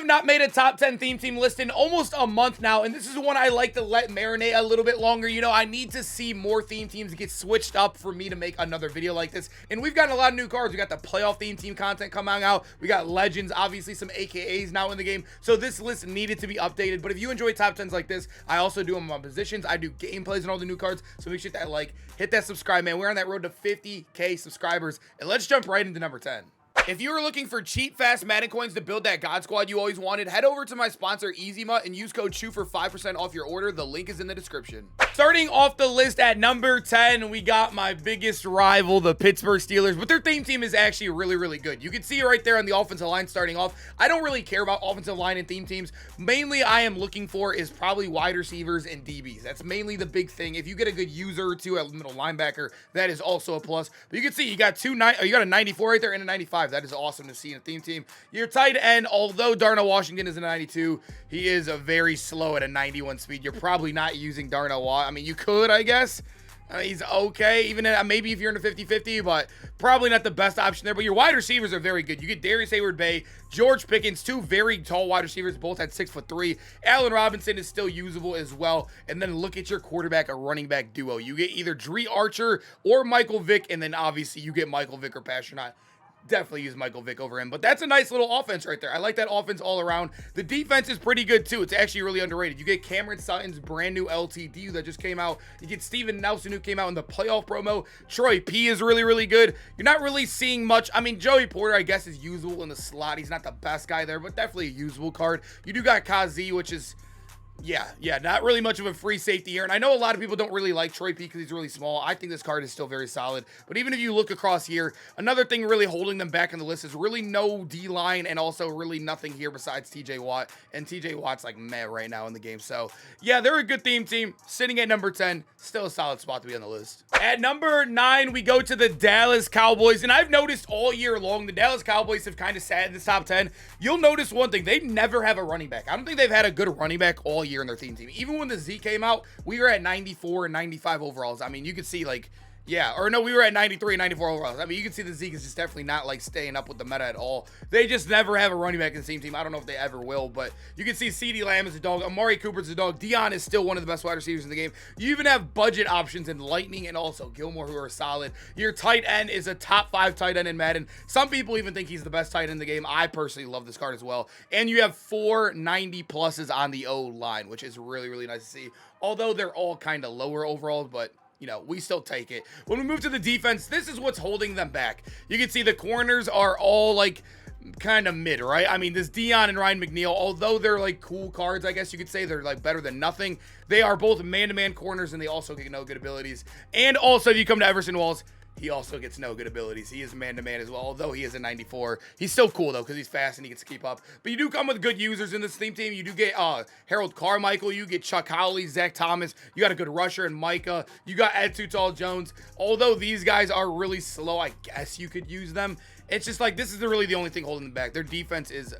have not made a top 10 theme team list in almost a month now, and this is one I like to let marinate a little bit longer. You know, I need to see more theme teams get switched up for me to make another video like this. And we've gotten a lot of new cards. We got the playoff theme team content coming out. We got legends, obviously some AKAs now in the game. So this list needed to be updated. But if you enjoy top 10s like this, I also do them on positions. I do gameplays and all the new cards. So make sure that like, hit that subscribe, man. We're on that road to 50K subscribers. And let's jump right into number 10. If you are looking for cheap, fast Madden coins to build that God Squad you always wanted, head over to my sponsor, EasyMut, and use code CHEW for 5% off your order. The link is in the description. Starting off the list at number 10, we got my biggest rival, the Pittsburgh Steelers, but their theme team is actually really, really good. You can see right there on the offensive line starting off. I don't really care about offensive line and theme teams. Mainly, I am looking for is probably wide receivers and DBs. That's mainly the big thing. If you get a good user or two at middle linebacker, that is also a plus. But you can see you got you got a 94 right there and a 95. That is awesome to see in a theme team. Your tight end, although Darnell Washington is a 92, he is a very slow at a 91 speed. You're probably not using Darnell Washington. I mean, you could, I guess. He's okay, even maybe if you're in a 50-50, but probably not the best option there. But your wide receivers are very good. You get Darius Hayward-Bay, George Pickens, two very tall wide receivers, both at 6'3". Allen Robinson is still usable as well. And then look at your quarterback, a running back duo. You get either Dree Archer or Michael Vick, and then obviously you get Michael Vick or Pasternak. Definitely use Michael Vick over him, but that's a nice little offense right there. I like that offense all around. The defense is pretty good too. It's actually really underrated. You get Cameron Sutton's brand new LTD that just came out. You get Steven Nelson who came out in the playoff promo. Troy P is really, really good. You're not really seeing much. I mean, Joey Porter, I guess, is usable in the slot. He's not the best guy there, but definitely a usable card. You do got Kazi, which is yeah, not really much of a free safety here. And I know a lot of people don't really like Troy P because he's really small. I think this card is still very solid. But even if you look across here, another thing really holding them back in the list is really no D-line and also really nothing here besides TJ Watt. And TJ Watt's like meh right now in the game. So yeah, they're a good theme team. Sitting at number 10, still a solid spot to be on the list. At number 9, we go to the Dallas Cowboys. And I've noticed all year long, the Dallas Cowboys have kind of sat in the top 10. You'll notice one thing. They never have a running back. I don't think they've had a good running back all year in their theme team. Even when the Z came out, we were at 94 and 95 overalls. I mean, you could see like, yeah, or no, we were at 93 and 94 overalls. I mean, you can see the Zeke is just definitely not like staying up with the meta at all. They just never have a running back in the same team. I don't know if they ever will, but you can see CeeDee Lamb is a dog. Amari Cooper's a dog. Dion is still one of the best wide receivers in the game. You even have budget options in Lightning and also Gilmore who are solid. Your tight end is a top 5 tight end in Madden. Some people even think he's the best tight end in the game. I personally love this card as well. And you have 4 90 pluses on the O line, which is really, really nice to see. Although they're all kind of lower overalls, but you know, we still take it. When we move to the defense, this is what's holding them back. You can see the corners are all like kind of mid, right? I mean, this Dion and Ryan McNeil, although they're like cool cards, I guess you could say they're like better than nothing. They are both man-to-man corners and they also get no good abilities. And also, if you come to Everson Walls, he also gets no good abilities. He is man-to-man as well, although he is a 94. He's still cool, though, because he's fast and he gets to keep up. But you do come with good users in this theme team. You do get Harold Carmichael. You get Chuck Howley, Zach Thomas. You got a good rusher in Micah. You got Ed Tutal Jones. Although these guys are really slow, I guess you could use them. It's just like this is really the only thing holding them back. Their defense is,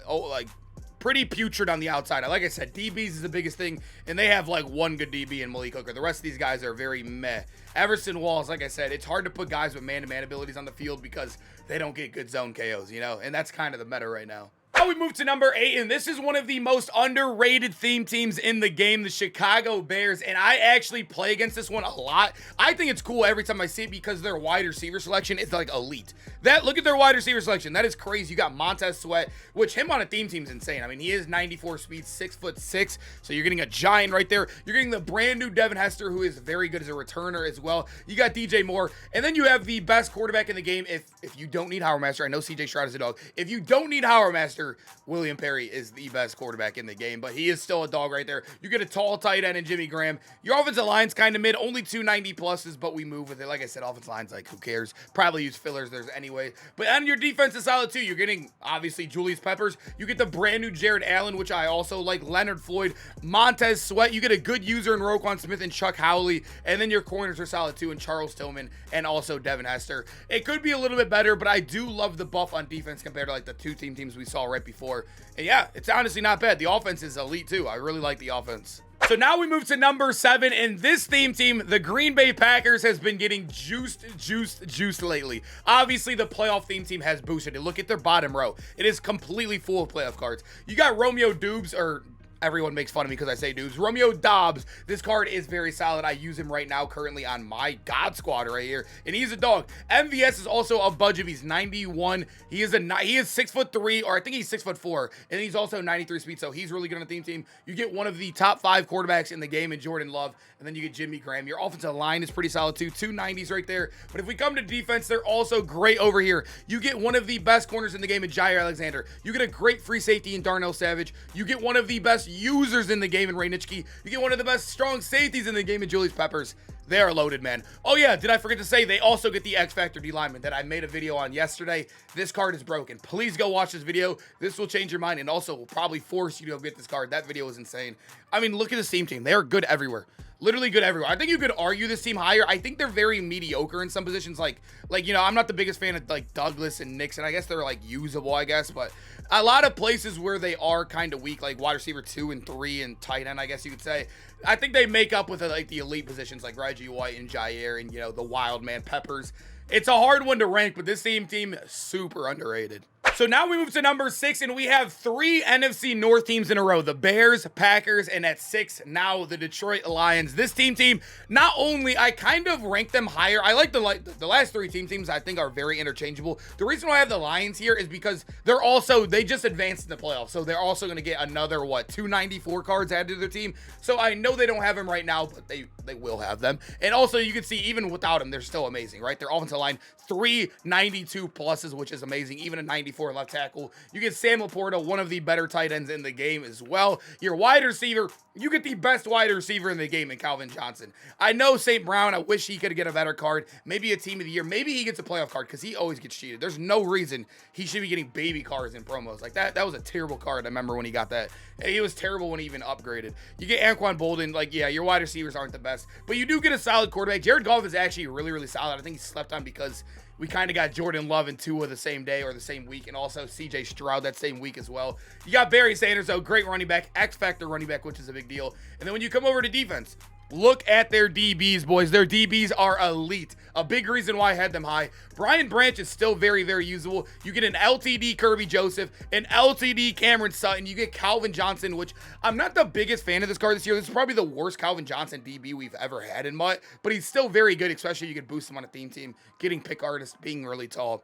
pretty putrid on the outside. Like I said, DBs is the biggest thing, and they have like one good DB in Malik Hooker. The rest of these guys are very meh. Everson Walls, like I said, it's hard to put guys with man-to-man abilities on the field because they don't get good zone KOs, you know, and that's kind of the meta right now. Now we move to number 8, and this is one of the most underrated theme teams in the game, the Chicago Bears, and I actually play against this one a lot. I think it's cool every time I see it because their wide receiver selection is like elite. Look at their wide receiver selection. That is crazy. You got Montez Sweat, which him on a theme team is insane. I mean, he is 94 speed, 6'6", so you're getting a giant right there. You're getting the brand new Devin Hester, who is very good as a returner as well. You got DJ Moore, and then you have the best quarterback in the game. If you don't need Howard Master, I know CJ Stroud is a dog. If you don't need Howard Master, William Perry is the best quarterback in the game, but he is still a dog right there. You get a tall tight end in Jimmy Graham. Your offensive line's kind of mid, only 2 90 pluses, but we move with it. Like I said, offensive line's like, who cares? Probably use fillers there's anyway. But on your defense is solid too. You're getting, obviously, Julius Peppers. You get the brand new Jared Allen, which I also like, Leonard Floyd, Montez Sweat. You get a good user in Roquan Smith and Chuck Howley, and then your corners are solid too, and Charles Tillman and also Devin Hester. It could be a little bit better, but I do love the buff on defense compared to like the 2 teams we saw right before. And yeah, it's honestly not bad. The offense is elite too. I really like the offense. So now we move to number 7, and this theme team, the Green Bay Packers, has been getting juiced lately. Obviously, the playoff theme team has boosted it. Look at their bottom row. It is completely full of playoff cards. You got Romeo Dubes, or everyone makes fun of me because I say dudes. Romeo Dobbs. This card is very solid. I use him right now currently on my God squad right here, and he's a dog. MVS is also a budget. He's 91. He is 6'3", or I think he's 6'4", and he's also 93 speed, so he's really good on the theme team. You get one of the top 5 quarterbacks in the game in Jordan Love, and then you get Jimmy Graham. Your offensive line is pretty solid too. 290s right there. But if we come to defense, they're also great over here. You get one of the best corners in the game in Jair Alexander. You get a great free safety in Darnell Savage. You get one of the best users in the game in Ray Nitschke. You get one of the best strong safeties in the game in Julius Peppers. They are loaded, man. Oh yeah, did I forget to say, they also get the X Factor D lineman that I made a video on yesterday. This card is broken. Please go watch this video. This will change your mind and also will probably force you to go get this card. That video was insane. I mean, look at this team. They are good everywhere. Literally good everywhere. I think you could argue this team higher. I think they're very mediocre in some positions. Like, you know, I'm not the biggest fan of like Douglas and Nixon. I guess they're like usable, I guess, but a lot of places where they are kind of weak, like wide receiver 2 and 3 and tight end, I guess you could say. I think they make up with like the elite positions like Reggie White and Jair and, you know, the wild man Peppers. It's a hard one to rank, but this team super underrated. So now we move to number 6, and we have 3 NFC North teams in a row. The Bears, Packers, and at 6, now the Detroit Lions. This team, not only, I kind of rank them higher. I like the last 3 teams I think are very interchangeable. The reason why I have the Lions here is because they just advanced in the playoffs. So they're also going to get another, 294 cards added to their team. So I know they don't have them right now, but they will have them. And also, you can see, even without them, they're still amazing, right? Their offensive line, 392 pluses, which is amazing. Even a 94 left tackle. You get Sam Laporta, one of the better tight ends in the game as well. Your wide receiver, you get the best wide receiver in the game in Calvin Johnson. I know St. Brown, I wish he could get a better card. Maybe a team of the year. Maybe he gets a playoff card because he always gets cheated. There's no reason he should be getting baby cards in promos. Like that was a terrible card. I remember when he got that. It was terrible when he even upgraded. You get Anquan Bolden. Like, yeah, your wide receivers aren't the best, but you do get a solid quarterback. Jared Goff is actually really, really solid. I think he slept on because we kind of got Jordan Love and Tua the same day or the same week, and also CJ Stroud that same week as well. You got Barry Sanders, though, great running back, X Factor running back, which is a big deal. And then when you come over to defense, look at their DBs, boys. Their DBs are elite. A big reason why I had them high. Brian Branch is still very, very usable. You get an LTD Kirby Joseph, an LTD Cameron Sutton. You get Calvin Johnson, which I'm not the biggest fan of this card this year. This is probably the worst Calvin Johnson DB we've ever had in MUT, but he's still very good, especially you can boost him on a theme team, getting pick artists, being really tall.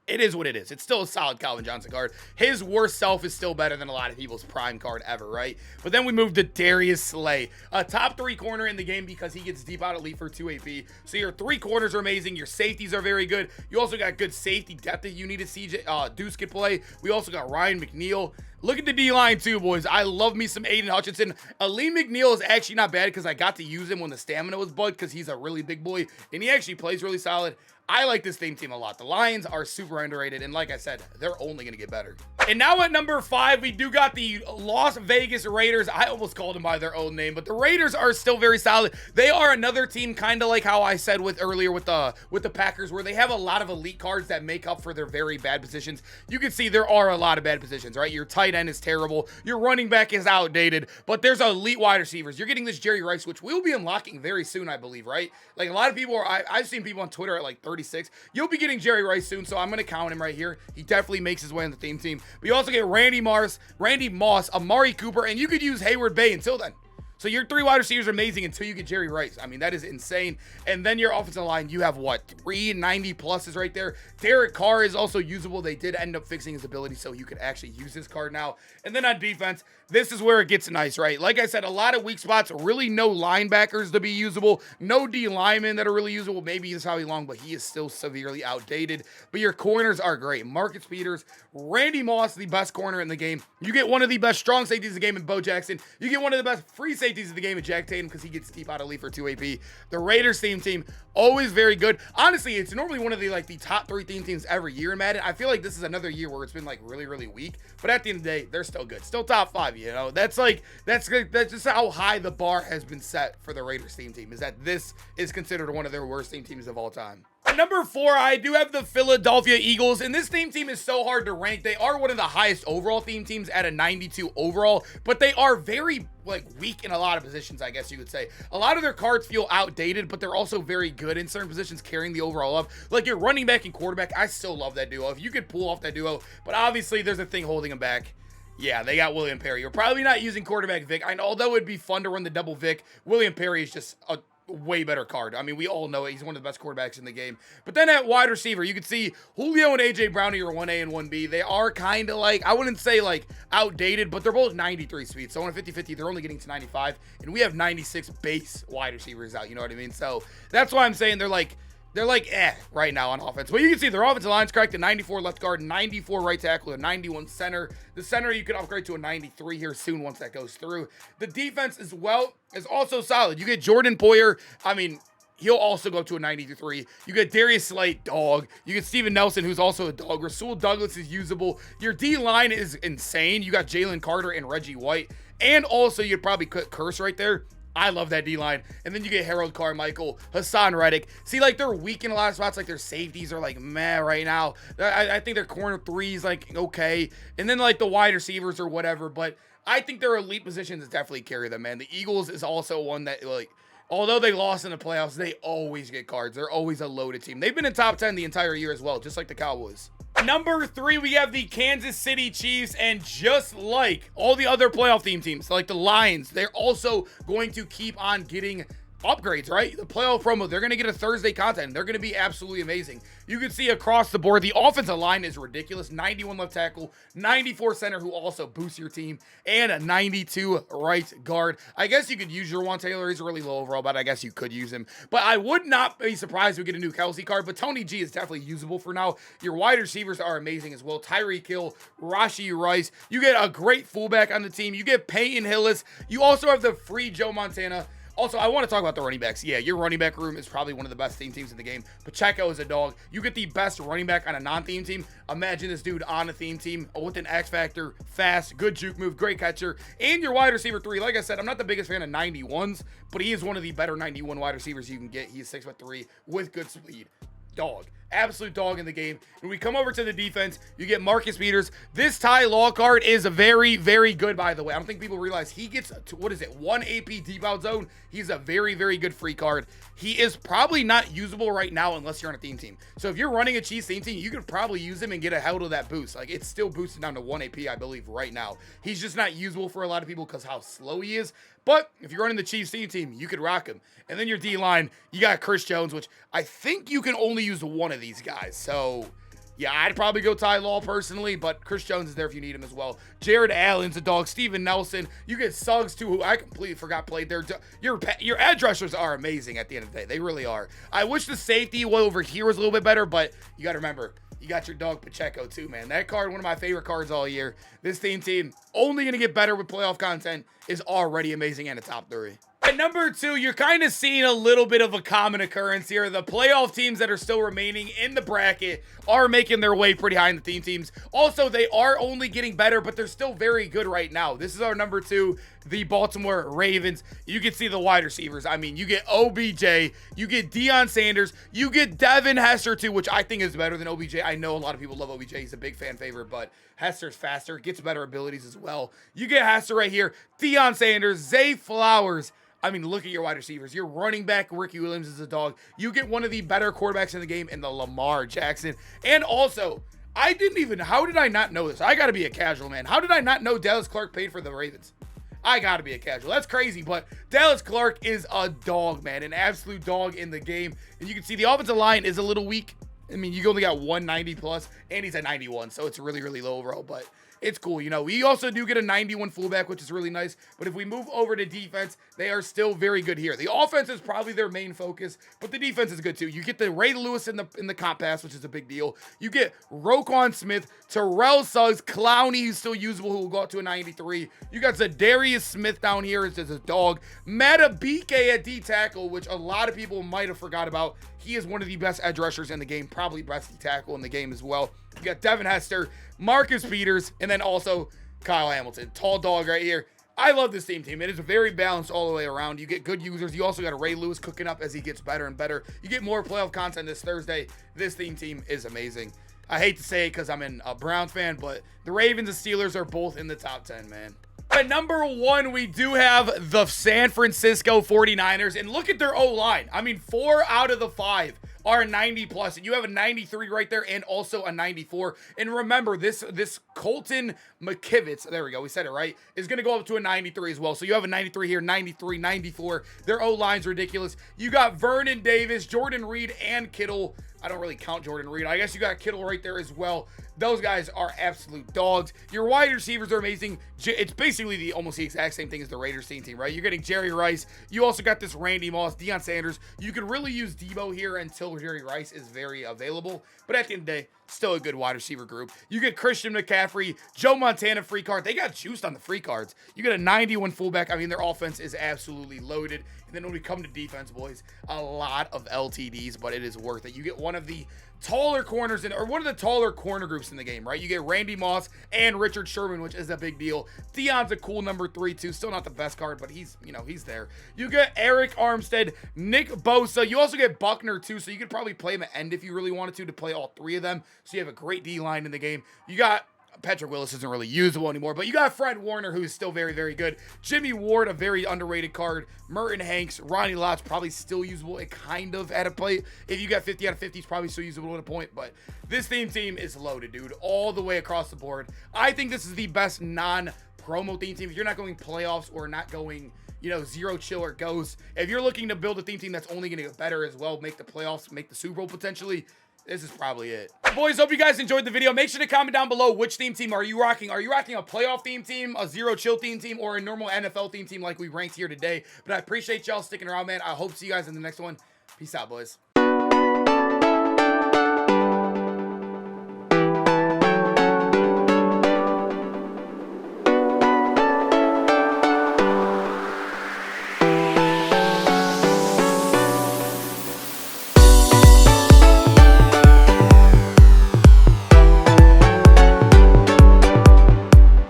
It is what it is. It's still a solid Calvin Johnson card. His worst self is still better than a lot of people's prime card ever, right? But then we move to Darius Slay, a top 3 corner in the game because he gets deep out elite for 2 AP. So your 3 corners are amazing. Your safeties are very good. You also got good safety depth that you need to see. Deuce could play. We also got Ryan McNeil. Look at the D-line too, boys. I love me some Aiden Hutchinson. Ali McNeil is actually not bad because I got to use him when the stamina was bugged because he's a really big boy, and he actually plays really solid. I like this theme team a lot. The Lions are super underrated, and like I said, they're only going to get better. And now at number 5, we do got the Las Vegas Raiders. I almost called them by their old name, but the Raiders are still very solid. They are another team, kind of like how I said earlier with the Packers, where they have a lot of elite cards that make up for their very bad positions. You can see there are a lot of bad positions, right? Your tight end is terrible. Your running back is outdated, but there's elite wide receivers. You're getting this Jerry Rice, which we'll be unlocking very soon, I believe, right? Like a lot of people I've seen people on Twitter at like 36. You'll be getting Jerry Rice soon, so I'm going to count him right here. He definitely makes his way on the theme team. But you also get Randy Moss, Amari Cooper, and you could use Hayward Bay until then. So your 3 wide receivers are amazing until you get Jerry Rice. I mean, that is insane. And then your offensive line, you have what? 390 pluses right there. Derek Carr is also usable. They did end up fixing his ability so you could actually use this card now. And then on defense, this is where it gets nice, right? Like I said, a lot of weak spots, really no linebackers to be usable, no D linemen that are really usable. Maybe he's Howie Long, but he is still severely outdated. But your corners are great. Marcus Peters, Randy Moss, the best corner in the game. You get one of the best strong safeties in the game in Bo Jackson. You get one of the best free safeties in the game in Jack Tatum because he gets deep out of elite for 2 AP. The Raiders theme team, always very good. Honestly, it's normally one of the the top 3 theme teams every year in Madden. I feel like this is another year where it's been really, really weak. But at the end of the day, they're still good. Still top 5, you know. That's just how high the bar has been set for the Raiders theme team, is that this is considered one of their worst theme teams of all time. At number 4, I do have the Philadelphia Eagles, and this theme team is so hard to rank. They are one of the highest overall theme teams at a 92 overall, but they are very weak in a lot of positions, I guess you could say. A lot of their cards feel outdated, but they're also very good in certain positions, carrying the overall up. Like your running back and quarterback, I still love that duo. If you could pull off that duo, but obviously there's a thing holding them back. Yeah, they got William Perry. You're probably not using quarterback Vic. I know, although it would be fun to run the double Vic, William Perry is just a way better card. I mean, we all know it. He's one of the best quarterbacks in the game. But then at wide receiver, you can see Julio and AJ Brown are your 1A and 1B. They are kind of I wouldn't say outdated, but they're both 93 speed. So on a 50-50, they're only getting to 95, and we have 96 base wide receivers out. You know what I mean? So that's why I'm saying they're right now on offense. But you can see their offensive line's cracked to 94 left guard, 94 right tackle, a 91 center. The center you can upgrade to a 93 here soon once that goes through. The defense as well is also solid. You get Jordan Poyer. I mean, he'll also go to a 93. You get Darius Slate, dog. You get Steven Nelson, who's also a dog. Rasul Douglas is usable. Your D-line is insane. You got Jalen Carter and Reggie White. And also, you'd probably cut Curse right there. I love that D-line. And then you get Harold Carmichael, Hassan Reddick. See, they're weak in a lot of spots. Their safeties are meh right now. I think their corner threes okay. And then the wide receivers or whatever. But I think their elite positions definitely carry them, man. The Eagles is also one that although they lost in the playoffs, they always get cards. They're always a loaded team. They've been in top 10 the entire year as well, just like the Cowboys. Number 3, we have the Kansas City Chiefs, and just like all the other playoff teams, like the Lions, they're also going to keep on getting upgrades, right? The playoff promo, they're going to get a Thursday content. They're going to be absolutely amazing. You can see across the board, the offensive line is ridiculous. 91 left tackle, 94 center, who also boosts your team, and a 92 right guard. I guess you could use your Juwan Taylor. He's really low overall, but I guess you could use him. But I would not be surprised if we get a new Kelsey card, but Tony G is definitely usable for now. Your wide receivers are amazing as well. Tyreek Hill, Rashee Rice. You get a great fullback on the team. You get Peyton Hillis. You also have the free Joe Montana. Also, I want to talk about the running backs. Yeah, your running back room is probably one of the best theme teams in the game. Pacheco is a dog. You get the best running back on a non-theme team. Imagine this dude on a theme team with an X factor, fast, good juke move, great catcher, and your wide receiver 3. Like I said, I'm not the biggest fan of 91s, but he is one of the better 91 wide receivers you can get. He's 6'3" with good speed. Dog. Absolute dog in the game. When we come over to the defense, you get Marcus Peters. This Ty Law card is very, very good, by the way. I don't think people realize he gets, 1 AP deep out zone. He's a very, very good free card. He is probably not usable right now unless you're on a theme team. So if you're running a Chiefs theme team, you could probably use him and get a hell of that boost. It's still boosted down to 1 AP, I believe, right now. He's just not usable for a lot of people because how slow he is. But if you're running the Chiefs team, you could rock him. And then your D-line, you got Chris Jones, which I think you can only use one of these guys. So, yeah, I'd probably go Ty Law personally, but Chris Jones is there if you need him as well. Jared Allen's a dog. Steven Nelson. You get Suggs, too, who I completely forgot played there. Your edge rushers are amazing at the end of the day. They really are. I wish the safety over here was a little bit better, but you got to remember, you got your dog Pacheco, too, man. That card, one of my favorite cards all year. This team, only going to get better with playoff content, is already amazing and a top 3. At number 2, you're kind of seeing a little bit of a common occurrence here. The playoff teams that are still remaining in the bracket are making their way pretty high in the theme teams. Also, they are only getting better, but they're still very good right now. This is our number 2, the Baltimore Ravens. You can see the wide receivers. I mean, you get OBJ, you get Deion Sanders, you get Devin Hester too, which I think is better than OBJ. I know a lot of people love OBJ. He's a big fan favorite, but Hester's faster, gets better abilities as well. You get Hester right here, Deion Sanders, Zay Flowers. I mean, look at your wide receivers. Your running back, Ricky Williams, is a dog. You get one of the better quarterbacks in the game in the Lamar Jackson. And also, how did I not know this? I got to be a casual, man. How did I not know Dallas Clark paid for the Ravens? I got to be a casual. That's crazy, but Dallas Clark is a dog, man. An absolute dog in the game. And you can see the offensive line is a little weak. I mean, you only got 190 plus, and he's at 91, so it's really, really low overall, but it's cool. You know, we also do get a 91 fullback, which is really nice. But if we move over to defense, they are still very good here. The offense is probably their main focus, but the defense is good too. You get the Ray Lewis in the comp pass, which is a big deal. You get Roquan Smith, Terrell Suggs, Clowney, who's still usable, who will go up to a 93. You got Zadarius Smith down here as a dog. Matabike at D tackle, which a lot of people might have forgot about. He is one of the best edge rushers in the game, probably best D tackle in the game as well. You got Devin Hester, Marcus Peters, and then also Kyle Hamilton. Tall dog right here. I love this theme team. It is very balanced all the way around. You get good users. You also got a Ray Lewis cooking up as he gets better and better. You get more playoff content this Thursday. This theme team is amazing. I hate to say it because I'm a Browns fan, but the Ravens and Steelers are both in the top 10, man. At number 1, we do have the San Francisco 49ers. And look at their O-line. I mean, 4 out of the 5 are 90 plus, and you have a 93 right there and also a 94. And remember, this Colton McKivitz, there we go, we said it right, is going to go up to a 93 as well. So you have a 93 here, 93, 94. Their O-line's ridiculous. You got Vernon Davis, Jordan Reed, and Kittle. I don't really count Jordan Reed. I guess you got Kittle right there as well. Those guys are absolute dogs. Your wide receivers are amazing. It's basically almost the exact same thing as the Raiders team, right? You're getting Jerry Rice. You also got this Randy Moss, Deion Sanders. You can really use Debo here until Jerry Rice is very available. But at the end of the day, still a good wide receiver group. You get Christian McCaffrey, Joe Montana free card. They got juiced on the free cards. You get a 91 fullback. I mean, their offense is absolutely loaded. And then when we come to defense, boys, a lot of LTDs, but it is worth it. You get one of the taller corners or one of the taller corner groups in the game, right? You get Randy Moss and Richard Sherman, which is a big deal. Theon's a cool number 3 too. Still not the best card, but he's there. You get Eric Armstead, Nick Bosa. You also get Buckner too, so you could probably play him at end if you really wanted to play all 3 of them. So you have a great D line in the game. You got Patrick Willis isn't really usable anymore, but you got Fred Warner, who is still very, very good. Jimmy Ward, a very underrated card. Merton Hanks, Ronnie Lott's probably still usable. It kind of at a play. If you got 50 out of 50, it's probably still usable at a point, but this theme team is loaded, dude, all the way across the board. I think this is the best non-promo theme team. If you're not going playoffs or not going, zero chill or ghost, if you're looking to build a theme team that's only going to get better as well, make the playoffs, make the Super Bowl potentially, this is probably it. Boys, hope you guys enjoyed the video. Make sure to comment down below which theme team are you rocking. Are you rocking a playoff theme team, a zero chill theme team, or a normal NFL theme team like we ranked here today? But I appreciate y'all sticking around, man. I hope to see you guys in the next one. Peace out, boys.